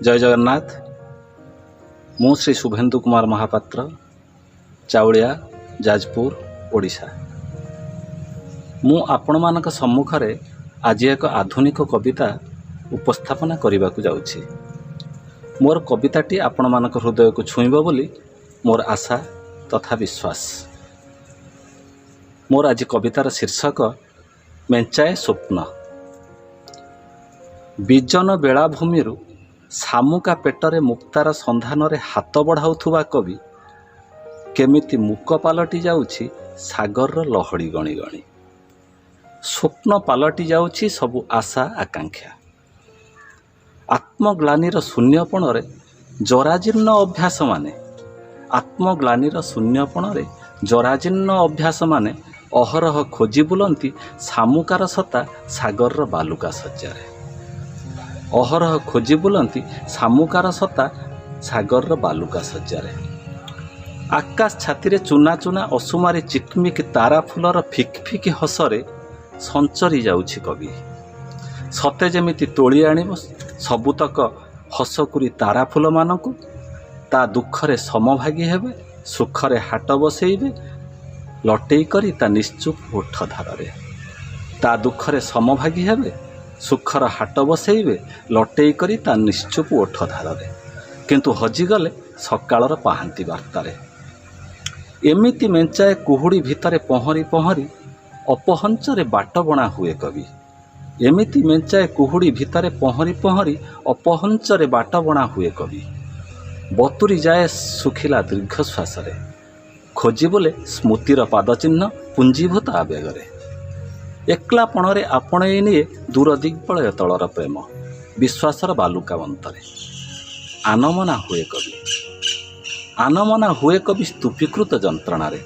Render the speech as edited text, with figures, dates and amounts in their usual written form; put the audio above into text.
जय जगन्नाथ। मु श्री शुभेन्दु कुमार महापात्र, चाउलिया, जाजपुर, ओडिशा। मु आपण मानक सम्मुखरे आज एक आधुनिक कविता उपस्थापना करने को जाउछि। मोर कविताटी आपण मानक हृदय को छुईब बोली मोर आशा तथा विश्वास। मोर आज कवितार शीर्षक मेंचाए स्वप्न। विजन बेलाभूमि शामुका पेटरे मुक्तार सन्धान रे हाथ बढ़ाउथुवा कवि केमिति मुक पालटि जाउछि सागर लहड़ी गणी गणी। स्वप्न पालटि जाउछि सबु आशा आकांक्षा। आत्मग्लानीर शून्यपण रे जराजीर्ण अभ्यास माने आत्मग्लानीर शून्यपण रे जराजीर्ण अभ्यास माने अहरह खोजी बुलंती शामुकार सत्ता सागर बालुका सज्जारे। अहरह खोजी बुलंती शामुकार सत्ता सागर बालुका सज्जारे। आकाश छाती चुना चुना असुमारी चिकमिक तारा फुलर फिक फिक हसरे संचरी जाउछि कवि। सते जेमिति तोली आनिब सबुतक हसकुरी तारा फुल मानकु ता दुखरे समभागी हेबे, सुखरे हाट बसेइबे लटेई करी ता निश्चुप ओठ धारे। ता दुखरे समभागी हेबे, सुखर हाट बसेइबे लटेई करी ता निश्चुप ओठ धारे। किंतु हजिगले सकाळर पाहांती बार्तारे। एमिति मेंचाए कुहुड़ी भितरे पहरी पहरी अपहंचरे बाट बणा हुए कवि। एमिति मेंचाए कुहुड़ी भितरे पहरी पहरी अपहंचरे बाट बणा हुए कवि। बतुरी जाए सुखिला दीर्घश्वास रे, खोजी बोले स्मृतिर पादचिह्न पुंजीभूत आवेगरे। एकलापणरे आपणई निये दूर दिग्बलय तलर प्रेम विश्वासर बालुका बंतरे। आनमना हुए कवि, आनमना हुए कवि स्तूपीकृत जंत्रणारे।